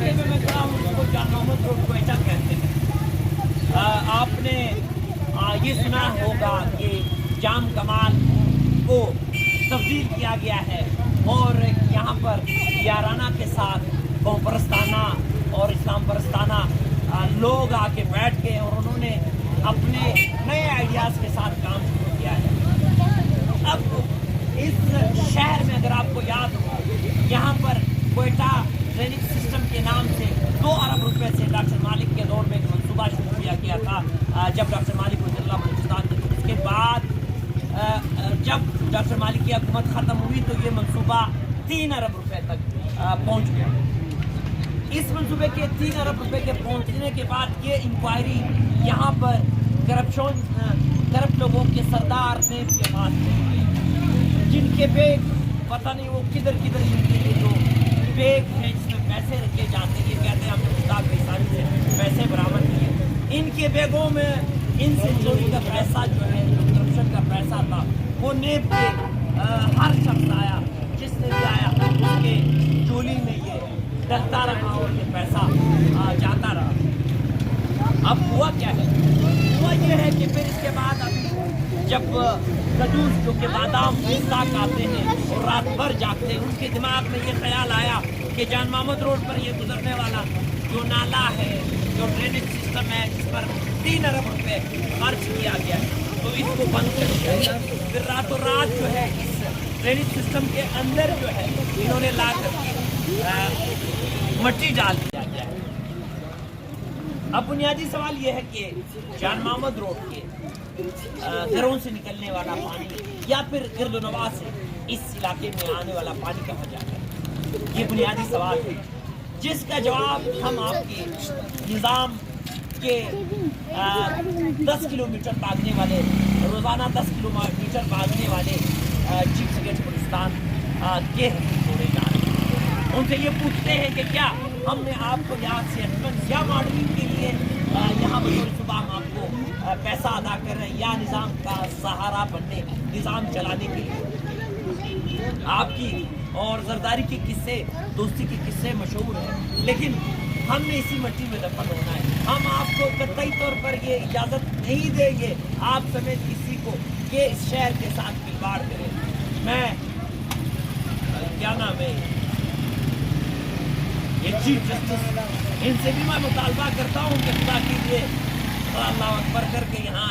علاقے میں کھڑا ہوں اس کو جان محمد روڈ کوئٹہ کہتے ہیں۔ آپ نے یہ سنا ہوگا کہ جام کمال کو تبدیل کیا گیا ہے اور یہاں پر یارانہ کے ساتھ قوم پرستانہ اور اسلام پرستانہ لوگ آ کے بیٹھ گئے اور انہوں نے اپنے نئے آئیڈیاز کے ساتھ کام شروع کیا ہے۔ اب اس شہر میں اگر آپ کو یاد ہو، یہاں پر کوئٹہ ڈرینیج سسٹم کے نام سے 2 ارب روپے سے ڈاکٹر مالک کے دور میں ایک منصوبہ شروع کیا گیا تھا جب ڈاکٹر مالک وزیر اللہ بلوچستان تھے۔ اس کے بعد جب ڈاکٹر مالک کی حکومت ختم ہوئی تو یہ منصوبہ 3 ارب روپے تک پہنچ گیا۔ اس منصوبے کے 3 ارب روپے کے پہنچنے کے بعد یہ انکوائری یہاں پر کرپٹ لوگوں کے سردار نیب کے پاس تھے، جن کے بیگ پتہ نہیں وہ کدھر ملتے ہیں، جو بیگ ہیں جس میں پیسے رکھے جاتے ہیں، یہ کہتے ہیں ہم نے مشتاق بھیسانی سے پیسے برآمد کیے۔ ان کے بیگوں میں ان سے چوری کا پیسہ جو ہے، جو کرپشن کا پیسہ تھا، وہ نیب کے ہر شخص آیا، جس نے بھی آیا اس کے چولی میں یہ ڈلتا رہا اور یہ پیسہ جاتا رہا۔ اب ہوا کیا ہے؟ ہوا یہ ہے کہ پھر اس کے بعد جب کدوس جو کہ بادام پستہ کھاتے ہیں اور رات بھر جاگتے ہیں، ان کے دماغ میں یہ خیال آیا کہ جان محمد روڈ پر یہ گزرنے والا جو نالا ہے، جو ڈرینیج سسٹم ہے، جس پر 3 ارب روپے خرچ کیا گیا ہے، تو اس کو بند کر دیا گیا۔ پھر راتوں رات جو ہے اس ڈرینیج سسٹم کے اندر جو ہے انہوں نے لا کر کے مٹی ڈال دیا گیا ہے۔ اب بنیادی سوال یہ ہے کہ جان محمد روڈ کے گھروں سے نکلنے والا پانی یا پھر گرد و نواح سے اس علاقے میں آنے والا پانی کہاں جاتا ہے؟ یہ بنیادی سوال ہے جس کا جواب ہم آپ کے نظام کے 10 کلومیٹر بھاگنے والے، روزانہ 10 کلومیٹر بھاگنے والے چیف سیکرٹری پاکستان کے چھوڑے جا رہے ہیں۔ ان سے یہ پوچھتے ہیں کہ کیا ہم نے آپ کو یہاں سے یا ماڈلنگ کے لیے یہاں بطور صبح ہم آپ کو پیسہ ادا کر رہے ہیں، یا نظام کا سہارا بننے، نظام چلانے کے لیے؟ آپ کی اور زرداری کے قصے، دوستی کے قصے مشہور ہیں، لیکن ہم نے اسی مٹی میں دفن ہونا ہے۔ ہم آپ کو قطعی طور پر یہ اجازت نہیں دیں گے آپ سمیت کسی کو کہ اس شہر کے ساتھ کھلواڑ کرے۔ میں کیا نام ہے یہ چیف جسٹس، ان سے بھی میں مطالبہ کرتا ہوں کہ خدا کیجیے اللہ اکبر کر کے یہاں